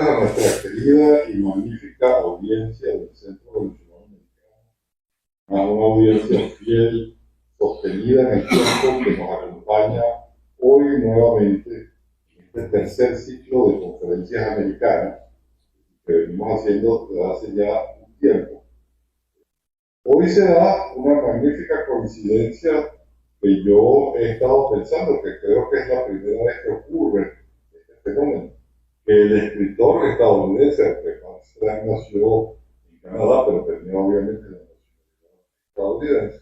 tardes a nuestra querida y magnífica audiencia del Centro Venezolano Americano, a una audiencia fiel, sostenida en el tiempo, que nos acompaña hoy nuevamente en este tercer ciclo de conferencias americanas que venimos haciendo desde hace ya un tiempo. Hoy se da una magnífica coincidencia que yo he estado pensando, que creo que es la primera vez que ocurre este fenómeno, que el escritor estadounidense, que Mark Strand nació en Canadá, pero tenía obviamente la nacionalidad estadounidense,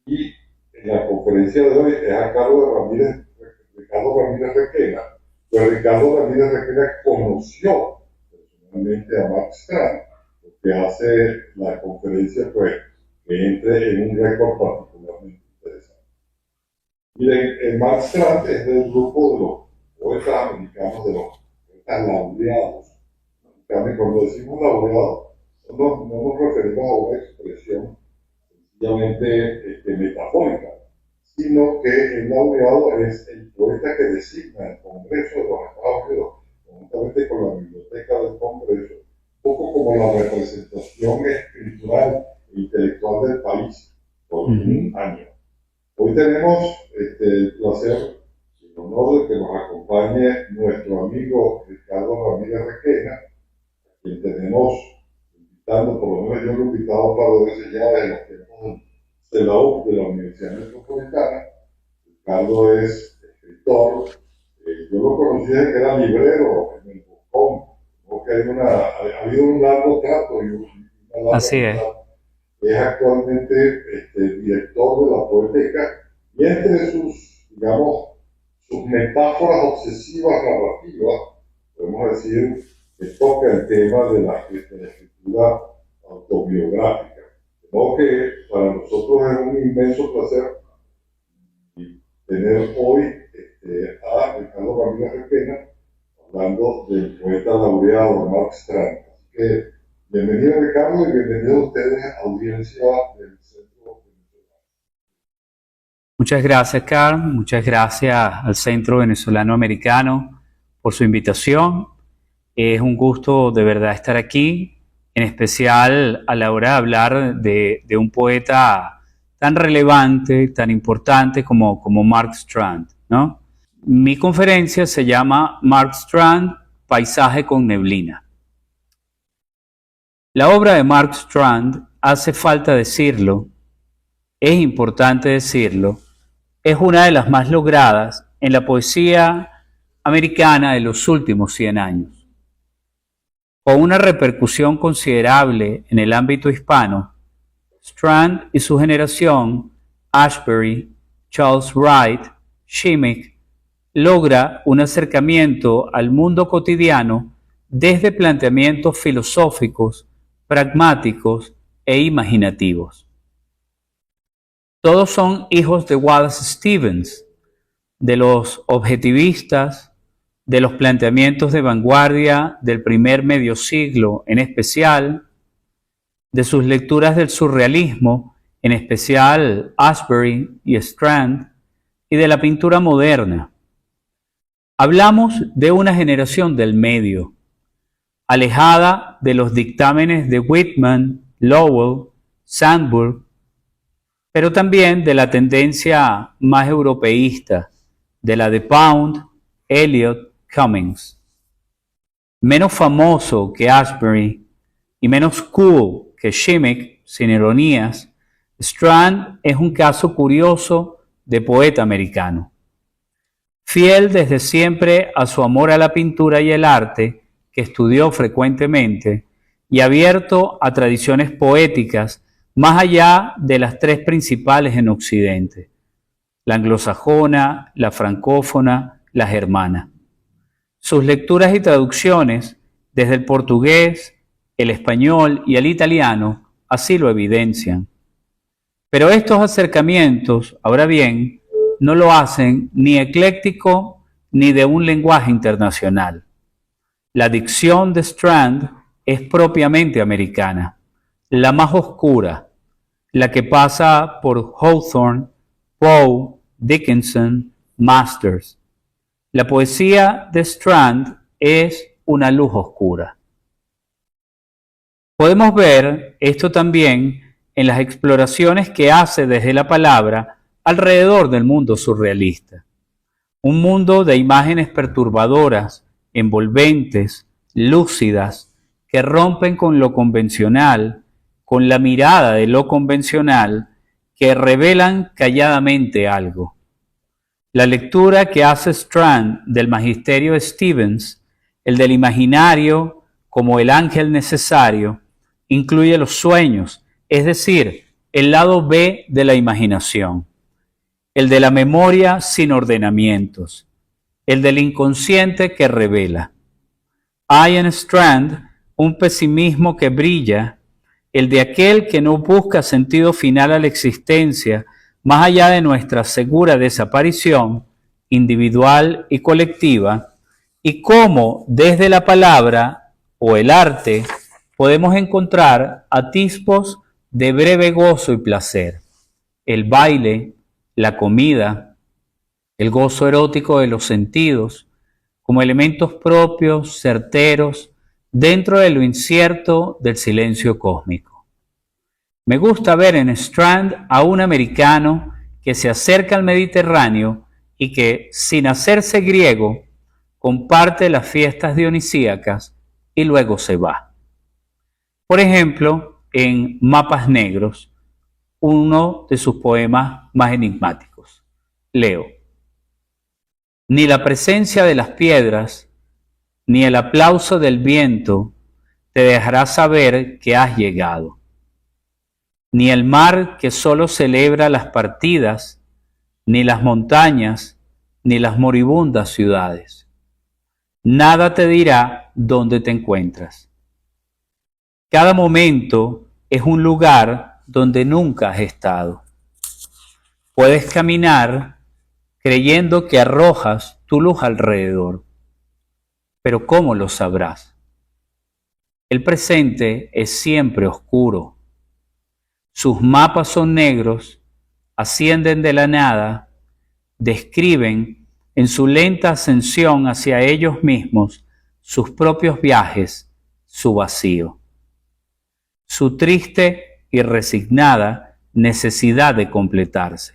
y en la conferencia de hoy es a Ricardo Ramírez Requena, pues Ricardo Ramírez Requena conoció personalmente a Mark Strand, lo que hace la conferencia pues que entre en un récord particularmente interesante. Miren, Mark Strand es del grupo de los poetas americanos, de los poetas laureados. Cuando decimos laureados, no nos referimos a una expresión sencillamente metafórica, sino que el laureado es el poeta que designa el Congreso de los Estados Unidos, conjuntamente con la Biblioteca del Congreso, un poco como la representación escritural e intelectual del país por un año. Hoy tenemos el placer y el honor de que nos acompañe nuestro amigo Ricardo Ramírez Requena, a quien tenemos invitando, por lo menos yo lo he invitado un par de veces ya en los tiempos de la UP, de la Universidad Metropolitana. Ricardo es escritor, yo lo conocí desde que era librero en el Boscón, porque ha habido un largo trato y una larga Así es. Es actualmente director de la Poeteca, y entre sus, digamos, sus metáforas obsesivas narrativas, podemos decir que toca el tema de la escritura autobiográfica. De modo que para nosotros es un inmenso placer tener hoy a Ricardo Ramírez Requena hablando del poeta laureado Mark Strand. Así que bienvenido Ricardo y bienvenido a ustedes, audiencia del Centro Venezolano. Muchas gracias, Carl. Muchas gracias al Centro Venezolano Americano por su invitación. Es un gusto de verdad estar aquí, en especial a la hora de hablar de un poeta tan relevante, tan importante como Mark Strand, ¿no? Mi conferencia se llama Mark Strand, Paisaje con neblina. La obra de Mark Strand, hace falta decirlo, es importante decirlo, es una de las más logradas en la poesía americana de los últimos 100 años. Con una repercusión considerable en el ámbito hispano, Strand y su generación, Ashbery, Charles Wright, Shimmick, logra un acercamiento al mundo cotidiano desde planteamientos filosóficos, pragmáticos e imaginativos. Todos son hijos de Wallace Stevens, de los objetivistas, de los planteamientos de vanguardia del primer medio siglo en especial, de sus lecturas del surrealismo, en especial Ashbery y Strand, y de la pintura moderna. Hablamos de una generación del medio, alejada de los dictámenes de Whitman, Lowell, Sandburg, pero también de la tendencia más europeísta, de la de Pound, Eliot, Cummings. Menos famoso que Ashbery y menos cool que Shimmick, sin ironías, Strand es un caso curioso de poeta americano. Fiel desde siempre a su amor a la pintura y el arte, que estudió frecuentemente, y abierto a tradiciones poéticas más allá de las tres principales en Occidente: la anglosajona, la francófona, la germana. Sus lecturas y traducciones, desde el portugués, el español y el italiano, así lo evidencian. Pero estos acercamientos, ahora bien, no lo hacen ni ecléctico ni de un lenguaje internacional. La dicción de Strand es propiamente americana, la más oscura, la que pasa por Hawthorne, Poe, Dickinson, Masters. La poesía de Strand es una luz oscura. Podemos ver esto también en las exploraciones que hace desde la palabra alrededor del mundo surrealista. Un mundo de imágenes perturbadoras, envolventes, lúcidas, que rompen con lo convencional, con la mirada de lo convencional, que revelan calladamente algo. La lectura que hace Strand del magisterio de Stevens, el del imaginario como el ángel necesario, incluye los sueños, es decir, el lado B de la imaginación, el de la memoria sin ordenamientos, el del inconsciente que revela. Hay en Strand un pesimismo que brilla, el de aquel que no busca sentido final a la existencia, más allá de nuestra segura desaparición individual y colectiva, y cómo desde la palabra o el arte podemos encontrar atisbos de breve gozo y placer. El baile, la comida, el gozo erótico de los sentidos, como elementos propios, certeros, dentro de lo incierto del silencio cósmico. Me gusta ver en Strand a un americano que se acerca al Mediterráneo y que, sin hacerse griego, comparte las fiestas dionisíacas y luego se va. Por ejemplo, en Mapas Negros, uno de sus poemas más enigmáticos. Leo: ni la presencia de las piedras, ni el aplauso del viento te dejará saber que has llegado. Ni el mar que solo celebra las partidas, ni las montañas, ni las moribundas ciudades. Nada te dirá dónde te encuentras. Cada momento es un lugar donde nunca has estado. Puedes caminar creyendo que arrojas tu luz alrededor, pero ¿cómo lo sabrás? El presente es siempre oscuro. Sus mapas son negros, ascienden de la nada, describen en su lenta ascensión hacia ellos mismos sus propios viajes, su vacío, su triste y resignada necesidad de completarse.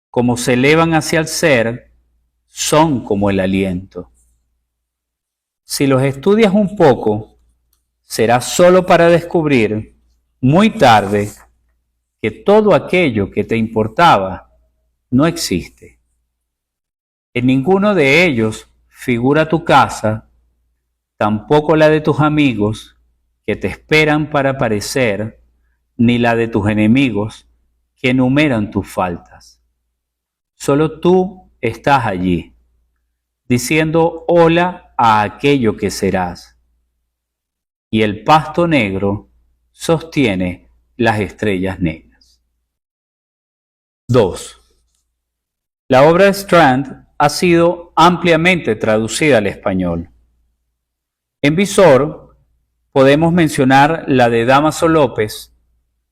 Como se elevan hacia el ser, son como el aliento. Si los estudias un poco, será solo para descubrir muy tarde que todo aquello que te importaba no existe. En ninguno de ellos figura tu casa, tampoco la de tus amigos que te esperan para aparecer, ni la de tus enemigos que enumeran tus faltas. Solo tú estás allí, diciendo hola a aquello que serás. Y el pasto negro sostiene las estrellas negras. 2. La obra de Strand ha sido ampliamente traducida al español. En visor podemos mencionar la de Dámaso López,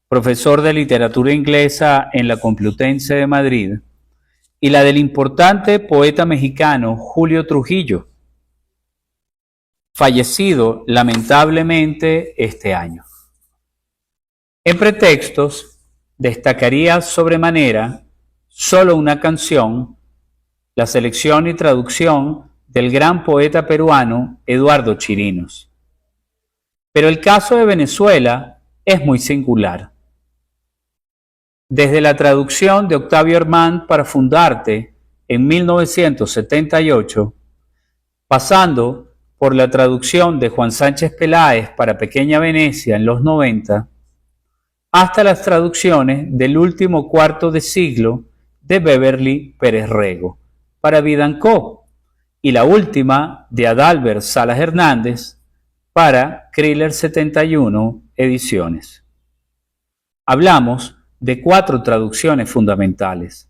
profesor de literatura inglesa en la Complutense de Madrid, y la del importante poeta mexicano Julio Trujillo, fallecido lamentablemente este año. En pretextos, destacaría sobremanera solo una canción, la selección y traducción del gran poeta peruano Eduardo Chirinos. Pero el caso de Venezuela es muy singular. Desde la traducción de Octavio Armand para Fundarte en 1978, pasando por la traducción de Juan Sánchez Peláez para Pequeña Venecia en los 90, hasta las traducciones del último cuarto de siglo de Beverly Pérez Rego para Vidancó y la última de Adalbert Salas Hernández para Kriller 71 Ediciones. Hablamos de 4 traducciones fundamentales.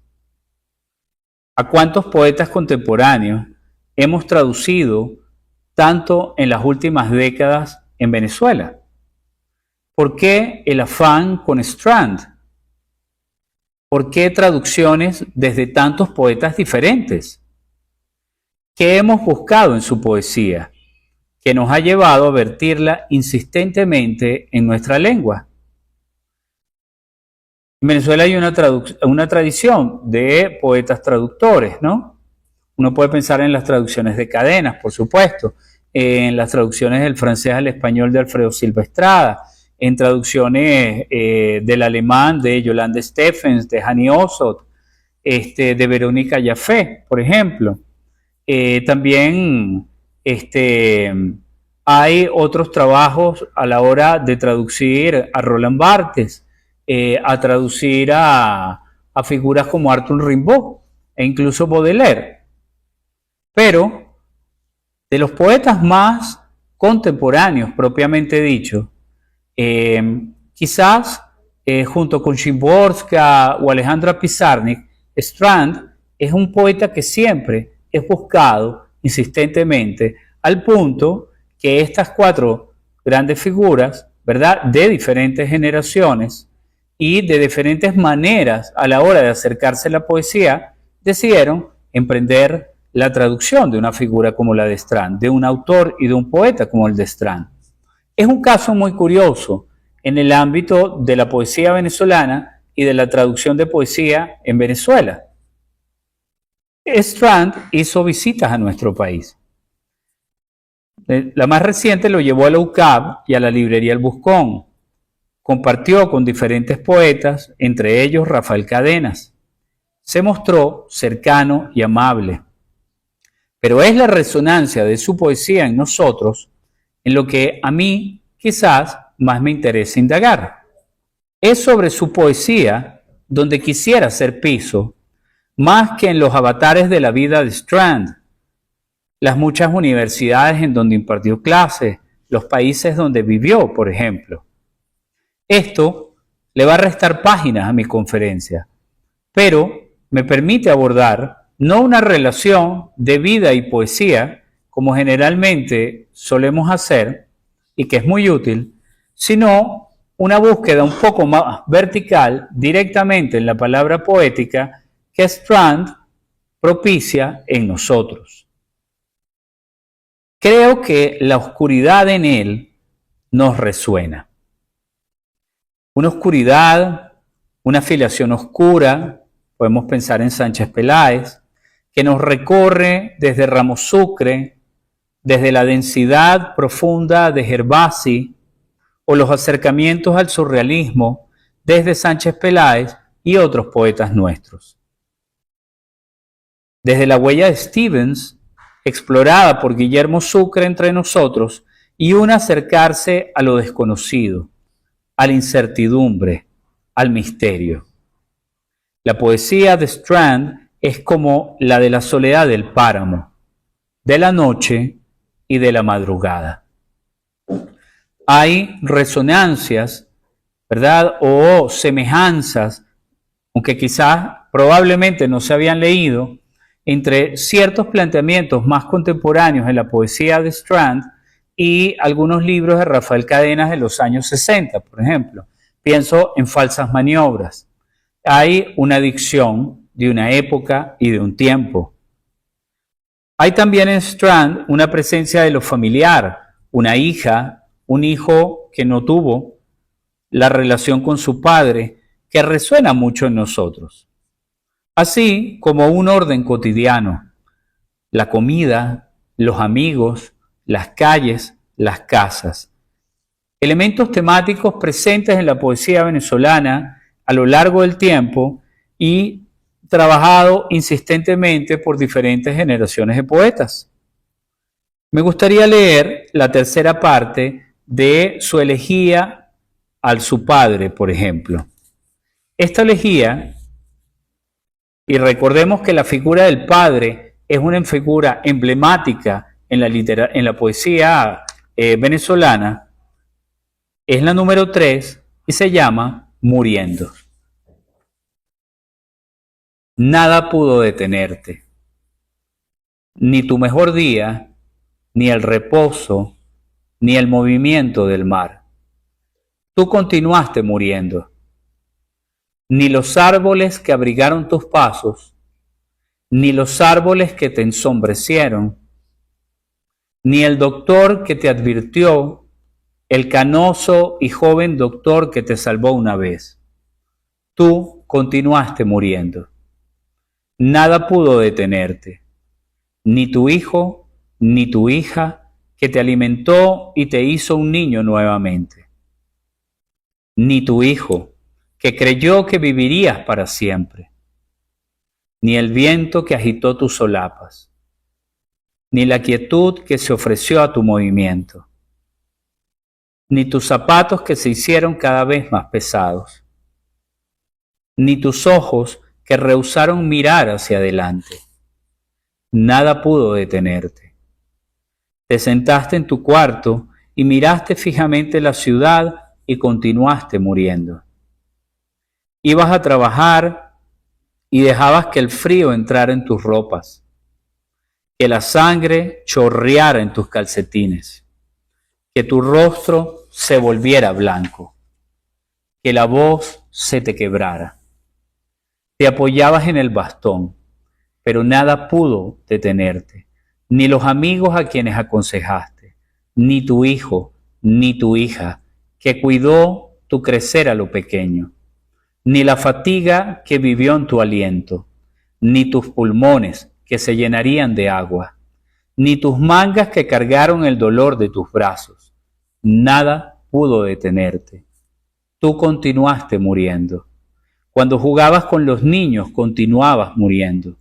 ¿A cuántos poetas contemporáneos hemos traducido tanto en las últimas décadas en Venezuela? ¿Por qué el afán con Strand? ¿Por qué traducciones desde tantos poetas diferentes? ¿Qué hemos buscado en su poesía? que nos ha llevado a vertirla insistentemente en nuestra lengua. En Venezuela hay una tradición de poetas traductores, ¿no? Uno puede pensar en las traducciones de Cadenas, por supuesto, en las traducciones del francés al español de Alfredo Silva Estrada, en traducciones del alemán de Yolande Stephens, de Hani Ossoth, de Verónica Jaffe, por ejemplo. También hay otros trabajos a la hora de traducir a Roland Barthes, a traducir a figuras como Arthur Rimbaud e incluso Baudelaire. Pero de los poetas más contemporáneos, propiamente dicho, quizás junto con Szymborska o Alejandra Pizarnik, Strand es un poeta que siempre es buscado insistentemente, al punto que estas cuatro grandes figuras, ¿verdad?, de diferentes generaciones y de diferentes maneras a la hora de acercarse a la poesía, decidieron emprender la traducción de una figura como la de Strand, de un autor y de un poeta como el de Strand. Es un caso muy curioso en el ámbito de la poesía venezolana y de la traducción de poesía en Venezuela. Strand hizo visitas a nuestro país. La más reciente lo llevó a la UCAB y a la librería El Buscón. Compartió con diferentes poetas, entre ellos Rafael Cadenas. Se mostró cercano y amable. Pero es la resonancia de su poesía en nosotros en lo que a mí quizás más me interesa indagar. Es sobre su poesía donde quisiera hacer piso, más que en los avatares de la vida de Strand, las muchas universidades en donde impartió clases, los países donde vivió, por ejemplo. Esto le va a restar páginas a mi conferencia, pero me permite abordar no una relación de vida y poesía, como generalmente solemos hacer, y que es muy útil, sino una búsqueda un poco más vertical, directamente en la palabra poética, que Strand propicia en nosotros. Creo que la oscuridad en él nos resuena. Una oscuridad, una filiación oscura, podemos pensar en Sánchez Peláez, que nos recorre desde Ramos Sucre, desde la densidad profunda de Gervasi, o los acercamientos al surrealismo desde Sánchez Peláez y otros poetas nuestros. Desde la huella de Stevens, explorada por Guillermo Sucre entre nosotros, y un acercarse a lo desconocido, a la incertidumbre, al misterio. La poesía de Strand es como la de la soledad del páramo, de la noche y de la madrugada. Hay resonancias, ¿verdad?, o semejanzas, aunque quizás probablemente no se habían leído, entre ciertos planteamientos más contemporáneos en la poesía de Strand y algunos libros de Rafael Cadenas de los años 60, por ejemplo. Pienso en Falsas Maniobras. Hay una dicción de una época y de un tiempo. Hay también en Strand una presencia de lo familiar, una hija, un hijo que no tuvo la relación con su padre, que resuena mucho en nosotros. Así como un orden cotidiano, la comida, los amigos, las calles, las casas. Elementos temáticos presentes en la poesía venezolana a lo largo del tiempo y trabajado insistentemente por diferentes generaciones de poetas. Me gustaría leer la tercera parte de su elegía a su padre, por ejemplo. Esta elegía, y recordemos que la figura del padre es una figura emblemática en la poesía venezolana, es la número 3 y se llama Muriendo. Nada pudo detenerte, ni tu mejor día, ni el reposo, ni el movimiento del mar. Tú continuaste muriendo. Ni los árboles que abrigaron tus pasos, ni los árboles que te ensombrecieron, ni el doctor que te advirtió, el canoso y joven doctor que te salvó una vez. Tú continuaste muriendo. Nada pudo detenerte, ni tu hijo, ni tu hija, que te alimentó y te hizo un niño nuevamente, ni tu hijo, que creyó que vivirías para siempre, ni el viento que agitó tus solapas, ni la quietud que se ofreció a tu movimiento, ni tus zapatos que se hicieron cada vez más pesados, ni tus ojos que rehusaron mirar hacia adelante. Nada pudo detenerte. Te sentaste en tu cuarto y miraste fijamente la ciudad y continuaste muriendo. Ibas a trabajar y dejabas que el frío entrara en tus ropas, que la sangre chorreara en tus calcetines, que tu rostro se volviera blanco, que la voz se te quebrara. Te apoyabas en el bastón, pero nada pudo detenerte, ni los amigos a quienes aconsejaste, ni tu hijo, ni tu hija, que cuidó tu crecer a lo pequeño, ni la fatiga que vivió en tu aliento, ni tus pulmones que se llenarían de agua, ni tus mangas que cargaron el dolor de tus brazos. Nada pudo detenerte. Tú continuaste muriendo. Cuando jugabas con los niños, continuabas muriendo.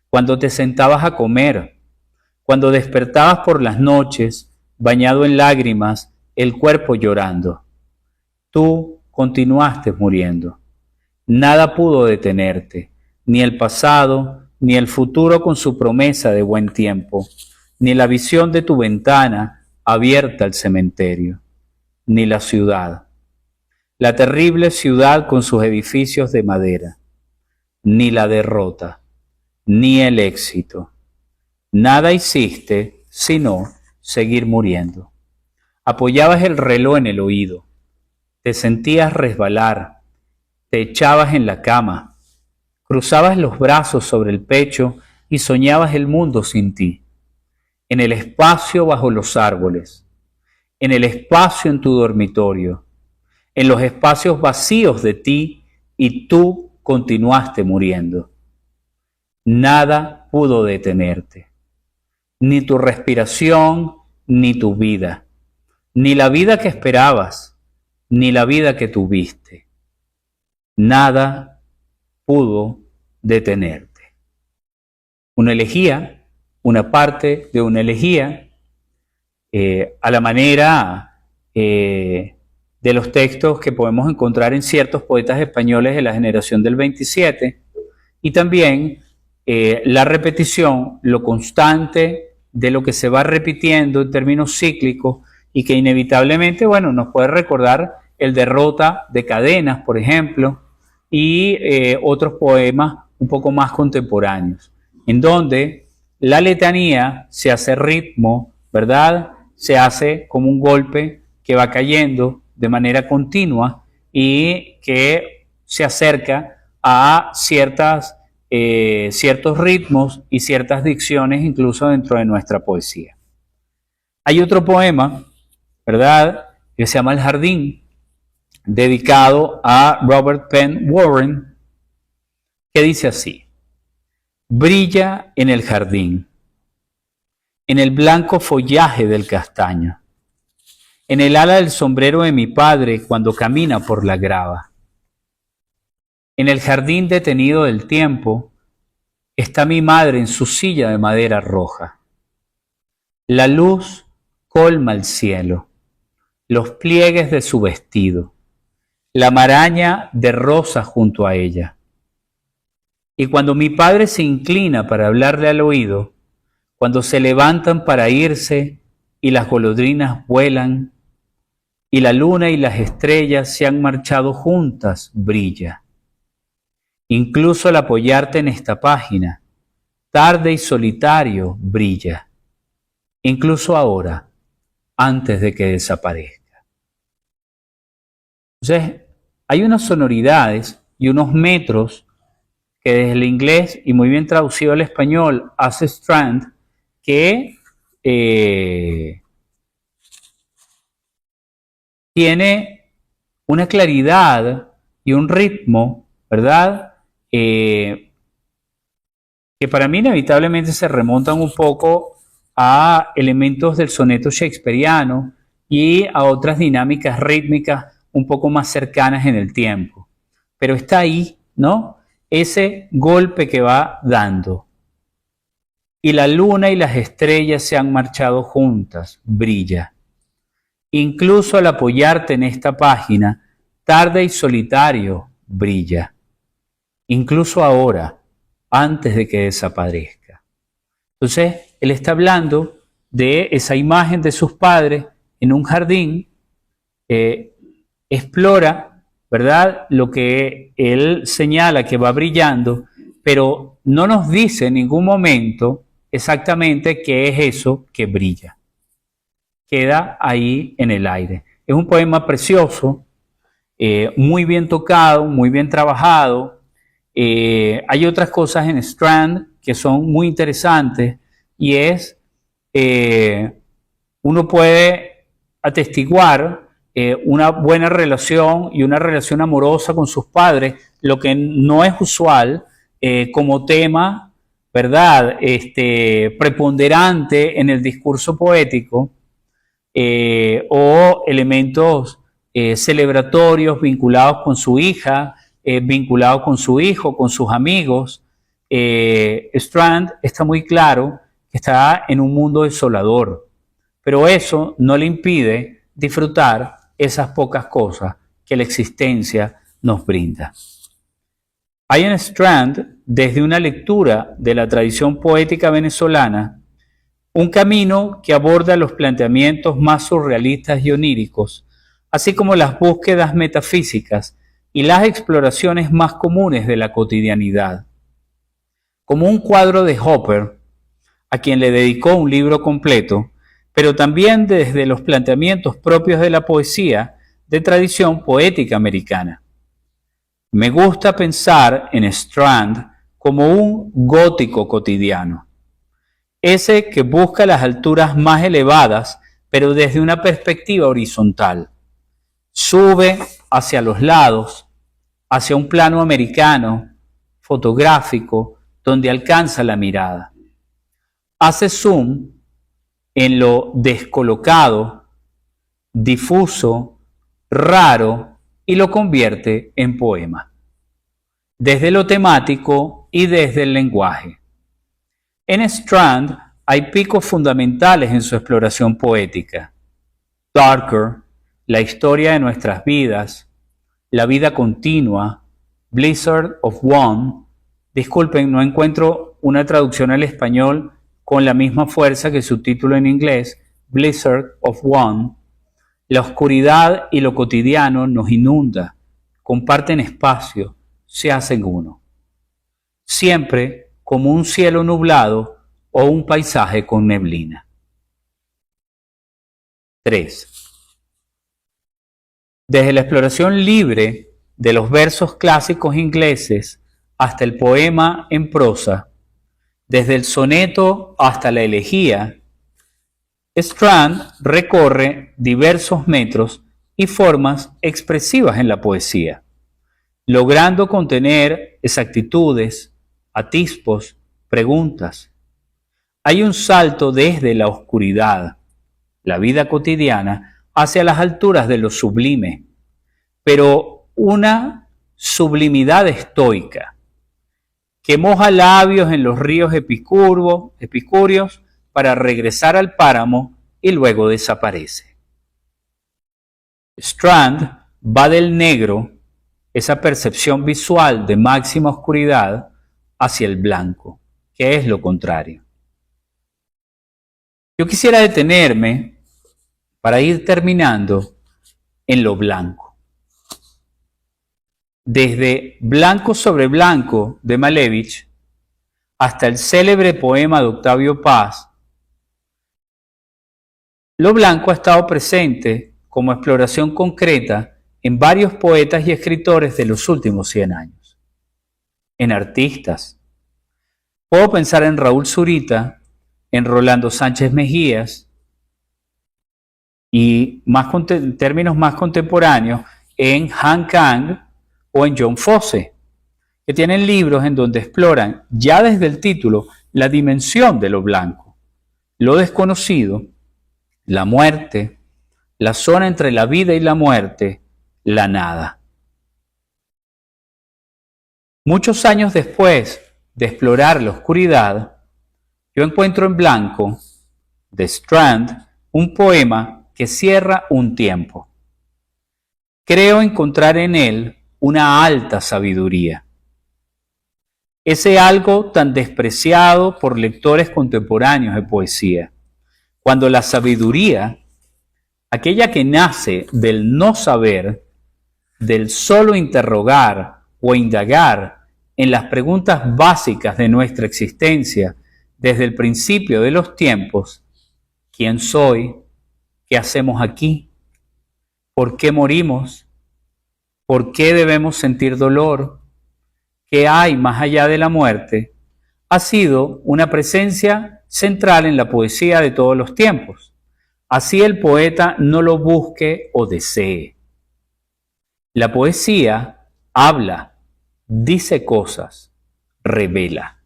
Cuando te sentabas a comer, cuando despertabas por las noches, bañado en lágrimas, el cuerpo llorando, tú continuaste muriendo. Nada pudo detenerte, ni el pasado, ni el futuro con su promesa de buen tiempo, ni la visión de tu ventana abierta al cementerio, ni la ciudad, la terrible ciudad con sus edificios de madera, ni la derrota, ni el éxito. Nada hiciste sino seguir muriendo. Apoyabas el reloj en el oído, te sentías resbalar, te echabas en la cama, cruzabas los brazos sobre el pecho y soñabas el mundo sin ti, en el espacio bajo los árboles, en el espacio en tu dormitorio, en los espacios vacíos de ti, y tú continuaste muriendo. Nada pudo detenerte, ni tu respiración, ni tu vida, ni la vida que esperabas, ni la vida que tuviste. Nada pudo detenerte. Una elegía, una parte de una elegía, a la manera de los textos que podemos encontrar en ciertos poetas españoles de la generación del 27, y también la repetición, lo constante de lo que se va repitiendo en términos cíclicos y que inevitablemente, bueno, nos puede recordar el Derrota de Cadenas, por ejemplo, y otros poemas un poco más contemporáneos, en donde la letanía se hace ritmo, ¿verdad? Se hace como un golpe que va cayendo de manera continua y que se acerca a ciertos ritmos y ciertas dicciones incluso dentro de nuestra poesía. Hay otro poema, ¿verdad?, que se llama El Jardín, dedicado a Robert Penn Warren, que dice así: brilla en el jardín, en el blanco follaje del castaño, en el ala del sombrero de mi padre cuando camina por la grava. En el jardín detenido del tiempo está mi madre en su silla de madera roja. La luz colma el cielo, los pliegues de su vestido, la maraña de rosas junto a ella. Y cuando mi padre se inclina para hablarle al oído, cuando se levantan para irse y las golondrinas vuelan, y la luna y las estrellas se han marchado juntas, brilla. Incluso al apoyarte en esta página, tarde y solitario, brilla. Incluso ahora, antes de que desaparezca. Entonces, hay unas sonoridades y unos metros que desde el inglés y muy bien traducido al español hace Strand, que tiene una claridad y un ritmo, ¿verdad? Que para mí inevitablemente se remontan un poco a elementos del soneto shakespeariano y a otras dinámicas rítmicas un poco más cercanas en el tiempo. Pero está ahí, ¿no? Ese golpe que va dando. Y la luna y las estrellas se han marchado juntas, brilla. Incluso al apoyarte en esta página, tarde y solitario, brilla. Incluso ahora, antes de que desaparezca. Entonces, él está hablando de esa imagen de sus padres en un jardín, explora, ¿verdad?, lo que él señala que va brillando, pero no nos dice en ningún momento exactamente qué es eso que brilla. Queda ahí en el aire. Es un poema precioso, muy bien tocado, muy bien trabajado. Hay otras cosas en Strand que son muy interesantes y es, uno puede atestiguar una buena relación y una relación amorosa con sus padres, lo que no es usual como tema, ¿verdad?, preponderante en el discurso poético, o elementos celebratorios vinculados con su hija, vinculados con su hijo, con sus amigos. Strand está muy claro que está en un mundo desolador, pero eso no le impide disfrutar esas pocas cosas que la existencia nos brinda. Hay en Strand, desde una lectura de la tradición poética venezolana, un camino que aborda los planteamientos más surrealistas y oníricos, así como las búsquedas metafísicas y las exploraciones más comunes de la cotidianidad. Como un cuadro de Hopper, a quien le dedicó un libro completo, pero también desde los planteamientos propios de la poesía de tradición poética americana. Me gusta pensar en Strand como un gótico cotidiano, ese que busca las alturas más elevadas, pero desde una perspectiva horizontal. Sube hacia los lados, hacia un plano americano, fotográfico, donde alcanza la mirada. Hace zoom en lo descolocado, difuso, raro, y lo convierte en poema, desde lo temático y desde el lenguaje. En Strand hay picos fundamentales en su exploración poética. Darker, la historia de nuestras vidas, la vida continua, Blizzard of One. Disculpen, no encuentro una traducción al español con la misma fuerza que su título en inglés, Blizzard of One. La oscuridad y lo cotidiano nos inunda, comparten espacio, se hacen uno. Siempre como un cielo nublado o un paisaje con neblina. 3. Desde la exploración libre de los versos clásicos ingleses hasta el poema en prosa, desde el soneto hasta la elegía, Strand recorre diversos metros y formas expresivas en la poesía, logrando contener exactitudes, atisbos, preguntas. Hay un salto desde la oscuridad, la vida cotidiana, hacia las alturas de lo sublime, pero una sublimidad estoica que moja labios en los ríos epicúreos para regresar al páramo y luego desaparece. Strand va del negro, esa percepción visual de máxima oscuridad, hacia el blanco, que es lo contrario. Yo quisiera detenerme, para ir terminando, en lo blanco. Desde Blanco sobre Blanco de Malevich hasta el célebre poema de Octavio Paz, lo blanco ha estado presente como exploración concreta en varios poetas y escritores de los últimos 100 años. En artistas. Puedo pensar en Raúl Zurita, en Rolando Sánchez Mejías y en términos más contemporáneos en Han Kang o en John Fosse, que tienen libros en donde exploran ya desde el título la dimensión de lo blanco, lo desconocido, la muerte, la zona entre la vida y la muerte, la nada. Muchos años después de explorar la oscuridad, yo encuentro en blanco, The Strand, un poema que cierra un tiempo. Creo encontrar en él una alta sabiduría. Ese algo tan despreciado por lectores contemporáneos de poesía, cuando la sabiduría, aquella que nace del no saber, del solo interrogar o indagar en las preguntas básicas de nuestra existencia desde el principio de los tiempos: ¿quién soy? ¿Qué hacemos aquí? ¿Por qué morimos? ¿Por qué debemos sentir dolor? ¿Qué hay más allá de la muerte? Ha sido una presencia central en la poesía de todos los tiempos. Así el poeta no lo busque o desee. La poesía habla, dice cosas, revela.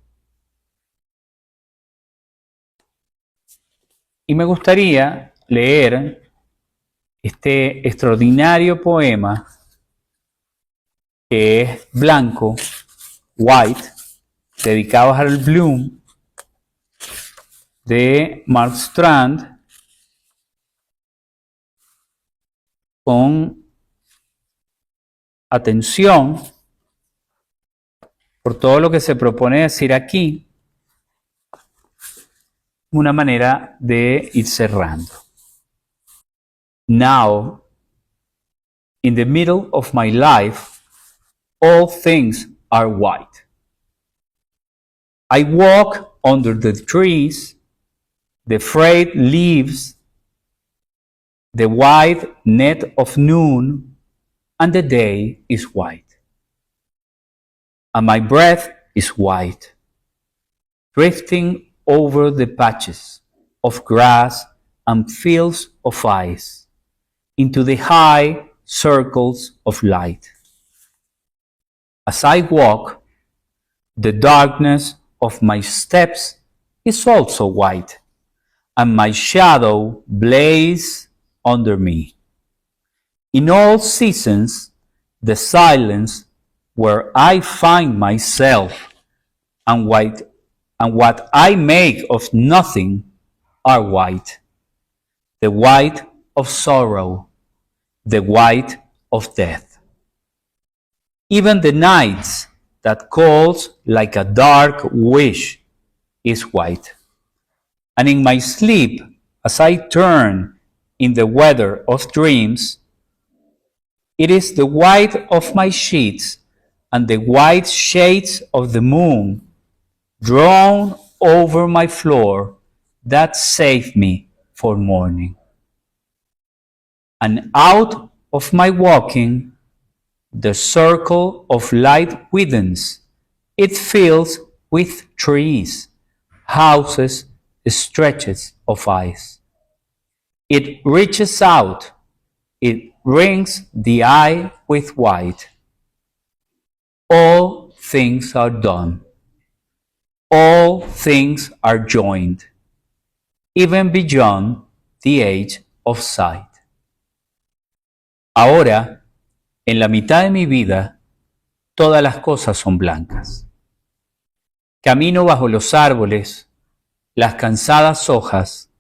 Y me gustaría leer este extraordinario poema que es blanco, white, dedicado a Harold Bloom, de Mark Strand, con atención por todo lo que se propone decir aquí, una manera de ir cerrando. Now, in the middle of my life, all things are white. I walk under the trees, the frayed leaves, the white net of noon, and the day is white. And my breath is white, drifting over the patches of grass and fields of ice into the high circles of light. As I walk, the darkness of my steps is also white, and my shadow blazes under me. In all seasons, the silence where I find myself and what I make of nothing are white. The white of sorrow, the white of death. Even the nights that calls like a dark wish is white. And in my sleep, as I turn in the weather of dreams, it is the white of my sheets and the white shades of the moon drawn over my floor that save me for morning. And out of my walking, the circle of light widens. It fills with trees, houses, stretches of ice. It reaches out. It rings the eye with white. All things are done. All things are joined, even beyond the age of sight. Ahora, en la mitad de mi vida, todas las cosas son blancas. Camino bajo los árboles, las cansadas hojas,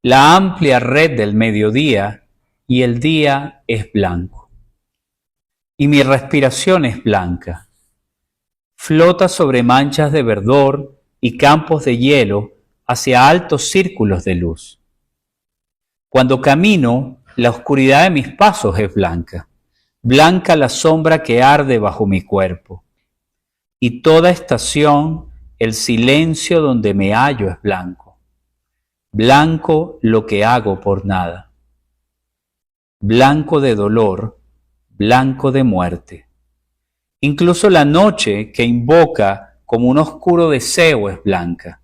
la amplia red del mediodía, y el día es blanco. Y mi respiración es blanca. Flota sobre manchas de verdor y campos de hielo hacia altos círculos de luz. Cuando camino, la oscuridad de mis pasos es blanca, blanca la sombra que arde bajo mi cuerpo. Y toda estación, el silencio donde me hallo es blanco. Blanco lo que hago por nada. Blanco de dolor, blanco de muerte. Incluso la noche que invoca como un oscuro deseo es blanca.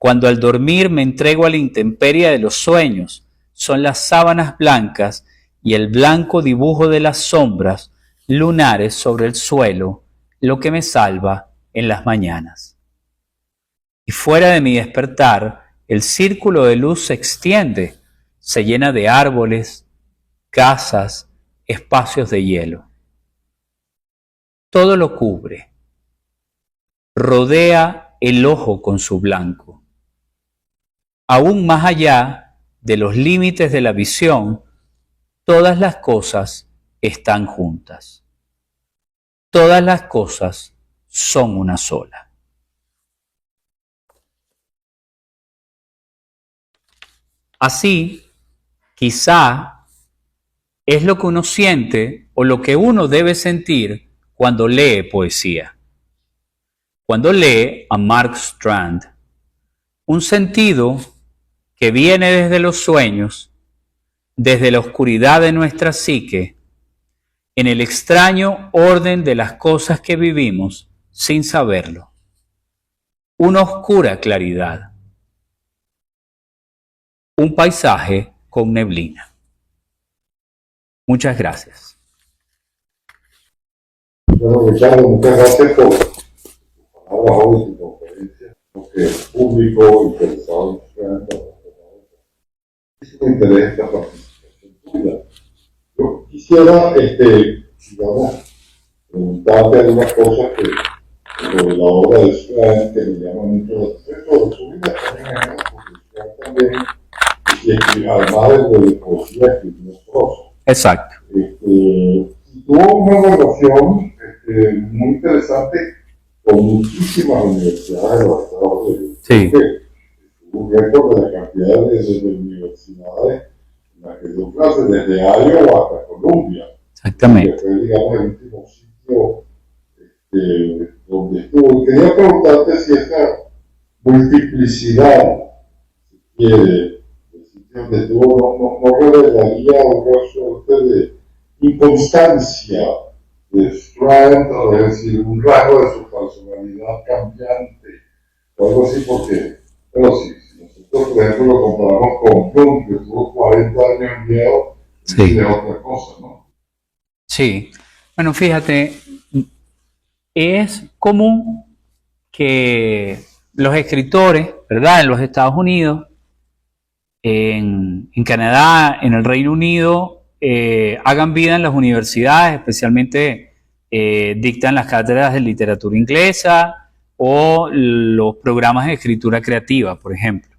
Cuando al dormir me entrego a la intemperie de los sueños, son las sábanas blancas y el blanco dibujo de las sombras lunares sobre el suelo lo que me salva en las mañanas. Y fuera de mi despertar, el círculo de luz se extiende, se llena de árboles, casas, espacios de hielo. Todo lo cubre, rodea el ojo con su blanco. Aún más allá de los límites de la visión, todas las cosas están juntas. Todas las cosas son una sola. Así, quizá es lo que uno siente o lo que uno debe sentir cuando lee poesía. Cuando lee a Mark Strand, un sentido que viene desde los sueños, desde la oscuridad de nuestra psique, en el extraño orden de las cosas que vivimos sin saberlo. Una oscura claridad. Un paisaje con neblina. Muchas gracias. Bueno, Ricardo, muchas gracias por tus palabras hoy y tu conferencia. Creo que el público interesado en muchísimo interés en la participación tuya. Yo quisiera, digamos, preguntarte algunas cosas sobre la obra de Strand que me llaman mucho la atención, sobre su vida también, porque Strand también, además de poesía, escribió prosa. Exacto. Y tuvo una relación muy interesante con muchísimas universidades de los Estados Unidos. Sí. Tuvo un récord de la cantidad de universidades en las que dio clases, desde Iowa hasta Columbia. Exactamente. Que fue, digamos, el último sitio donde estuvo. Y quería preguntarte si esta multiplicidad, si quiere, de sitios donde estuvo, no revelaría una suerte de inconstancia de Strand, o es decir, un rasgo de su personalidad cambiante, o algo así, porque, pero si nosotros, por ejemplo, lo comparamos con Bloom, que tuvo 40 años en Yale, Sí. es otra cosa, ¿no? Sí. Bueno, fíjate, es común que los escritores, ¿verdad?, en los Estados Unidos, en Canadá, en el Reino Unido, hagan vida en las universidades, especialmente dictan las cátedras de literatura inglesa o los programas de escritura creativa, por ejemplo,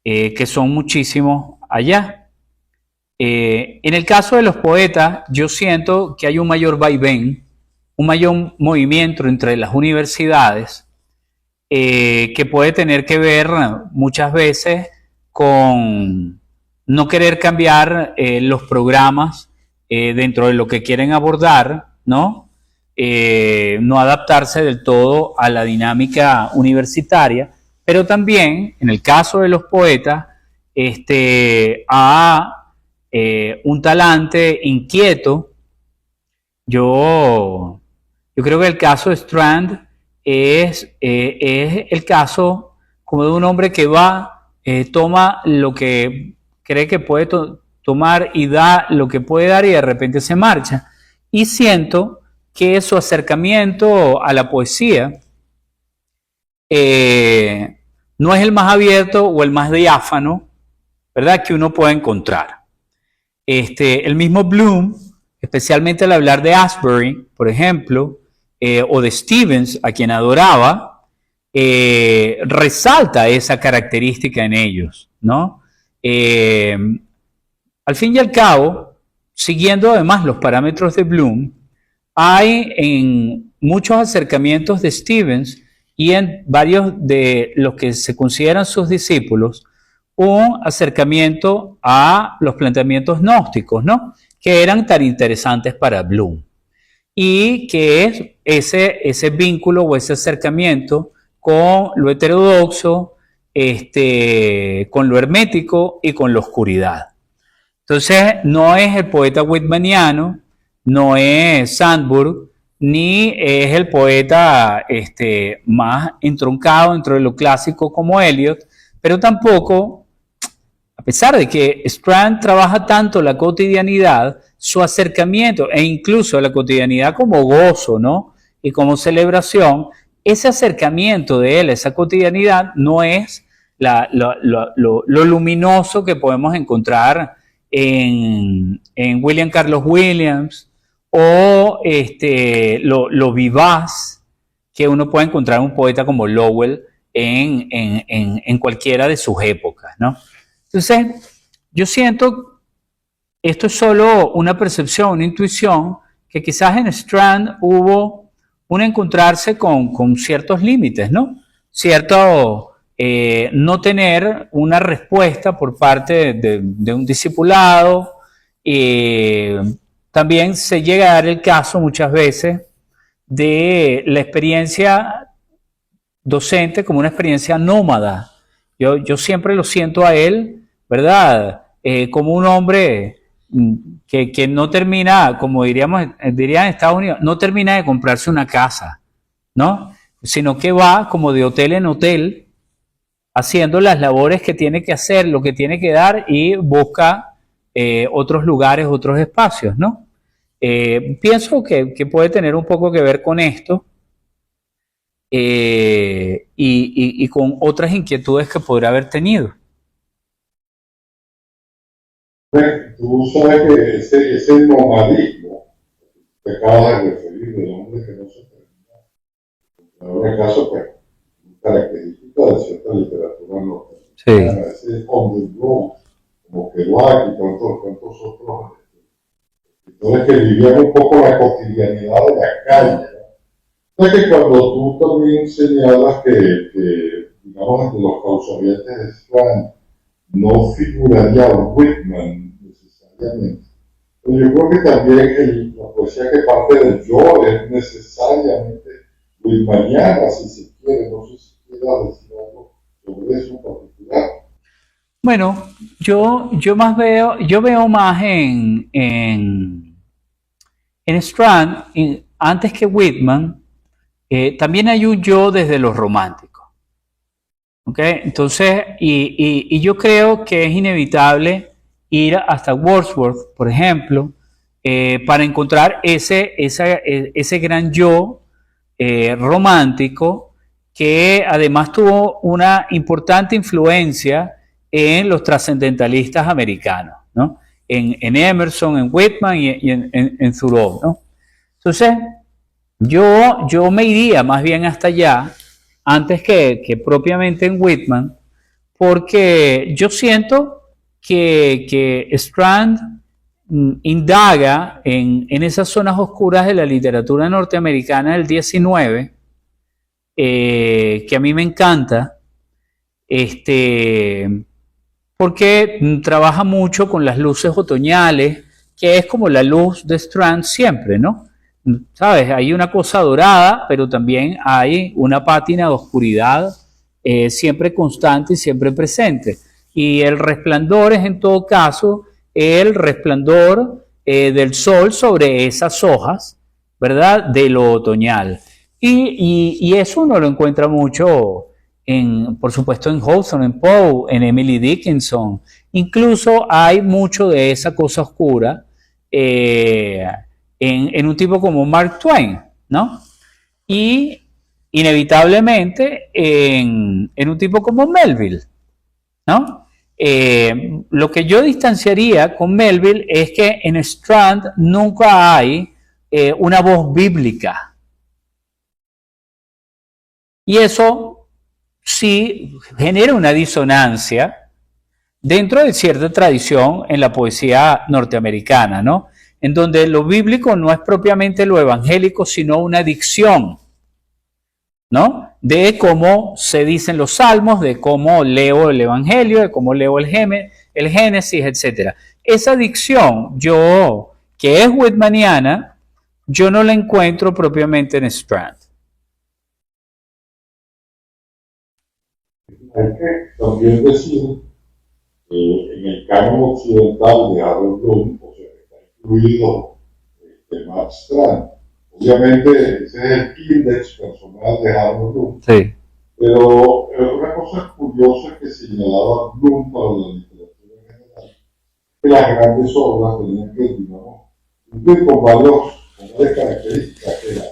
que son muchísimos allá. En el caso de los poetas, yo siento que hay un mayor vaivén, un mayor movimiento entre las universidades, que puede tener que ver muchas veces con no querer cambiar los programas dentro de lo que quieren abordar, ¿no? No adaptarse del todo a la dinámica universitaria, pero también, en el caso de los poetas, a un talante inquieto. Yo creo que el caso de Strand es el caso como de un hombre que va, toma lo que cree que puede tomar y da lo que puede dar y de repente se marcha. Y siento que su acercamiento a la poesía no es el más abierto o el más diáfano, ¿verdad?, que uno puede encontrar. El mismo Bloom, especialmente al hablar de Asbury, por ejemplo, o de Stevens, a quien adoraba, resalta esa característica en ellos, ¿no? Al fin y al cabo, siguiendo además los parámetros de Bloom, hay en muchos acercamientos de Stevens y en varios de los que se consideran sus discípulos, un acercamiento a los planteamientos gnósticos, ¿no?, que eran tan interesantes para Bloom. Y que es ese vínculo o ese acercamiento con lo heterodoxo, con lo hermético y con la oscuridad. Entonces, no es el poeta whitmaniano, no es Sandburg, ni es el poeta más entroncado dentro de lo clásico como Eliot, pero tampoco, a pesar de que Strand trabaja tanto la cotidianidad, su acercamiento e incluso la cotidianidad como gozo, ¿no? Y como celebración, ese acercamiento de él, esa cotidianidad, no es lo luminoso que podemos encontrar en William Carlos Williams o lo vivaz que uno puede encontrar en un poeta como Lowell en cualquiera de sus épocas, ¿no? Entonces, yo siento, esto es solo una percepción, una intuición, que quizás en Strand hubo un encontrarse con ciertos límites, ¿no? Cierto no tener una respuesta por parte de un discipulado. También se llega a dar el caso muchas veces de la experiencia docente como una experiencia nómada. Yo siempre lo siento a él, ¿verdad? Como un hombre que no termina, como dirían en Estados Unidos, no termina de comprarse una casa, ¿no? Sino que va como de hotel en hotel, haciendo las labores que tiene que hacer, lo que tiene que dar y busca otros lugares, otros espacios, ¿no? Pienso que puede tener un poco que ver con esto y con otras inquietudes que podrá haber tenido. Tú sabes que ese nomadismo que acabas de referir, del hombre que no se termina, en algún caso, pues, característica de cierta literatura norteamericana, ese on the road, como Kerouac y tantos otros escritores que vivían un poco la cotidianidad de la calle, ¿no? Es que cuando tú también señalas que digamos, entre los causarientes de Strand no figuraría Whitman necesariamente. Pero yo creo que también la poesía que parte del yo es necesariamente whitmaniana, si se quiere. No sé si quieras decir algo sobre eso en particular. Bueno, yo veo más en Strand, antes que Whitman, también hay un yo desde los románticos. ¿Okay? Entonces, y yo creo que es inevitable ir hasta Wordsworth, por ejemplo, para encontrar ese gran yo romántico que además tuvo una importante influencia en los trascendentalistas americanos, ¿no? En Emerson, en Whitman y en Thoreau, ¿no? Entonces, yo me iría más bien hasta allá antes que propiamente en Whitman, porque yo siento que Strand indaga en esas zonas oscuras de la literatura norteamericana del 19, que a mí me encanta, porque trabaja mucho con las luces otoñales, que es como la luz de Strand siempre, ¿no? ¿Sabes? Hay una cosa dorada, pero también hay una pátina de oscuridad siempre constante y siempre presente. Y el resplandor es en todo caso el resplandor del sol sobre esas hojas, ¿verdad? De lo otoñal. Y eso uno lo encuentra mucho, por supuesto, en Hawthorne, en Poe, en Emily Dickinson. Incluso hay mucho de esa cosa oscura en un tipo como Mark Twain, ¿no? Y inevitablemente en un tipo como Melville, ¿no? Lo que yo distanciaría con Melville es que en Strand nunca hay una voz bíblica. Y eso sí genera una disonancia dentro de cierta tradición en la poesía norteamericana, ¿no? En donde lo bíblico no es propiamente lo evangélico, sino una dicción, ¿no? De cómo se dicen los salmos, de cómo leo el evangelio, de cómo leo el Génesis, etc. Esa dicción, que es whitmaniana, yo no la encuentro propiamente en Strand. Hay que también decir en el canon occidental de Harold Bloom, o sea, está incluido Max Strand, Obviamente, ese es el index personal de Harold Bloom. Sí. Pero una cosa curiosa que señalaba Bloom para la literatura en general, que las grandes obras tenían que, digamos, cumplir con varias características, que era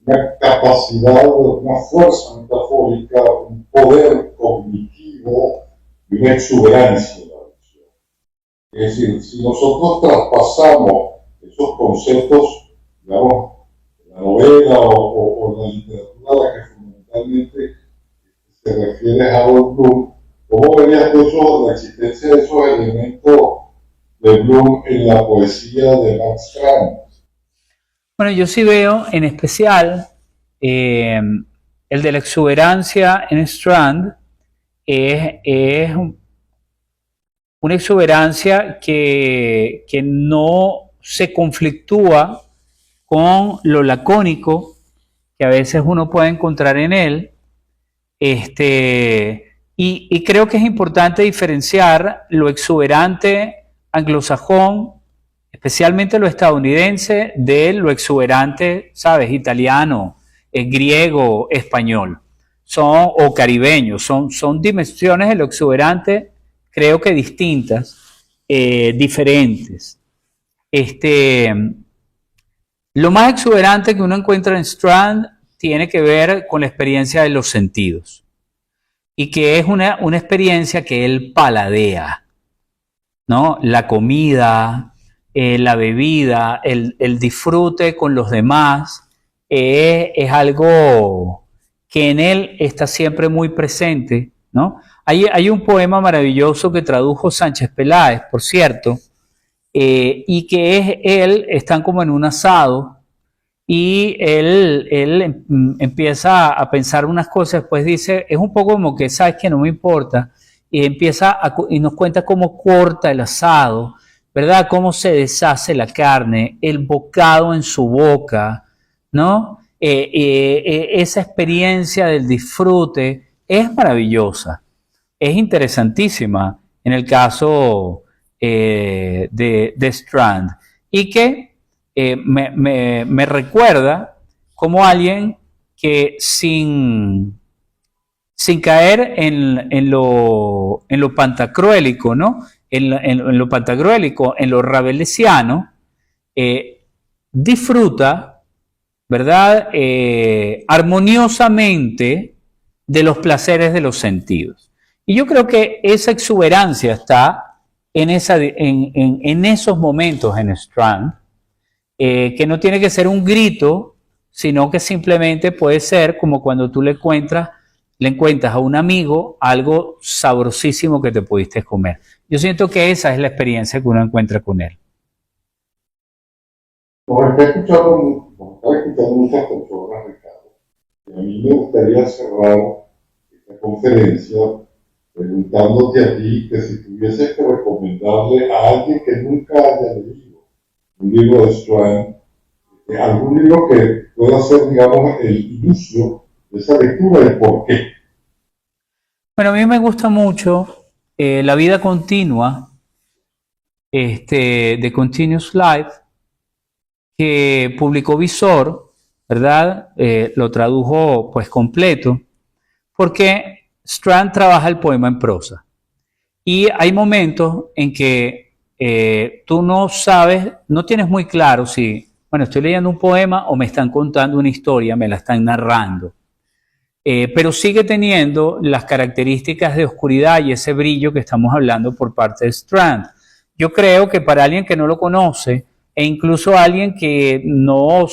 una capacidad, una fuerza metafórica, un poder cognitivo y una exuberancia en la visión. Es decir, si nosotros traspasamos esos conceptos, digamos, en la novela o en la literatura a la que fundamentalmente se refiere a Harold Bloom, ¿cómo verías tú eso, la existencia de esos elementos de Bloom en la poesía de Max Strand? Bueno, yo sí veo en especial el de la exuberancia en Strand es una exuberancia que no se conflictúa con lo lacónico que a veces uno puede encontrar en él. Y creo que es importante diferenciar lo exuberante anglosajón, especialmente lo estadounidense, de lo exuberante, ¿sabes?, italiano, griego, español, o caribeño. Son dimensiones de lo exuberante, creo que distintas, diferentes. Lo más exuberante que uno encuentra en Strand tiene que ver con la experiencia de los sentidos y que es una experiencia que él paladea, ¿no? La comida, la bebida, el disfrute con los demás, es algo que en él está siempre muy presente, ¿no? Hay un poema maravilloso que tradujo Sánchez Peláez, por cierto, y que están como en un asado y él empieza a pensar unas cosas, después dice, es un poco como que, sabes que no me importa, y y nos cuenta cómo corta el asado, ¿verdad? Cómo se deshace la carne, el bocado en su boca, ¿no? Esa experiencia del disfrute es maravillosa, es interesantísima en el caso de Strand, y que me recuerda como alguien que sin caer en lo pantacruélico, ¿no? En lo pantagruélico, en lo rabelesiano, disfruta, ¿verdad?, armoniosamente de los placeres de los sentidos. Y yo creo que esa exuberancia está en esos momentos en Strand, que no tiene que ser un grito, sino que simplemente puede ser como cuando tú le encuentras a un amigo algo sabrosísimo que te pudiste comer. Yo siento que esa es la experiencia que uno encuentra con él. Nos está escuchando muchas personas, Ricardo, y a mí me gustaría cerrar esta conferencia preguntándote a ti que si tuvieses que recomendarle a alguien que nunca haya leído un libro de Strand, algún libro que pueda ser, digamos, el inicio de esa lectura y por qué. Bueno, a mí me gusta mucho La vida continua, de Continuous Life, que publicó Visor, ¿verdad? Lo tradujo pues completo, porque Strand trabaja el poema en prosa. Y hay momentos en que tú no sabes, no tienes muy claro si, bueno, estoy leyendo un poema o me están contando una historia, me la están narrando. Pero sigue teniendo las características de oscuridad y ese brillo que estamos hablando por parte de Strand. Yo creo que para alguien que no lo conoce, e incluso alguien que no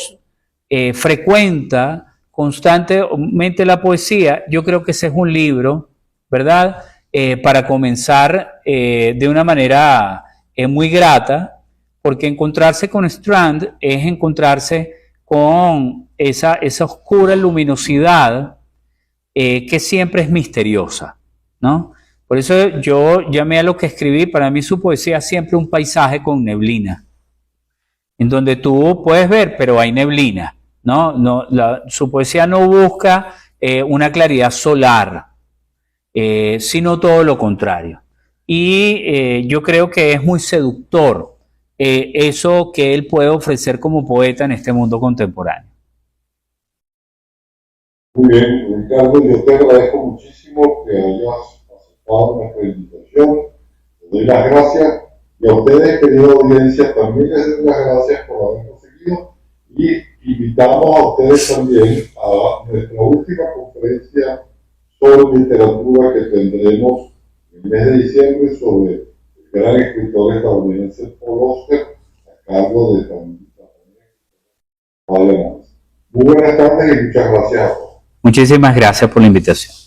frecuenta constantemente la poesía, yo creo que ese es un libro, ¿verdad?, para comenzar de una manera muy grata, porque encontrarse con Strand es encontrarse con esa oscura luminosidad que siempre es misteriosa, ¿no? Por eso yo llamé a lo que escribí, para mí su poesía es siempre un paisaje con neblina, en donde tú puedes ver, pero hay neblina, ¿no? Su poesía no busca una claridad solar, sino todo lo contrario. Y yo creo que es muy seductor eso que él puede ofrecer como poeta en este mundo contemporáneo. Muy bien, Ricardo, yo te agradezco muchísimo que hayas aceptado nuestra invitación. Te doy las gracias y a ustedes, querida audiencia, también les doy las gracias por habernos seguido y invitamos a ustedes también a nuestra última conferencia sobre literatura que tendremos en el mes de diciembre sobre el gran escritor estadounidense Paul Auster a cargo de Padre Nance. Muy buenas tardes y muchas gracias a todos. Muchísimas gracias por la invitación.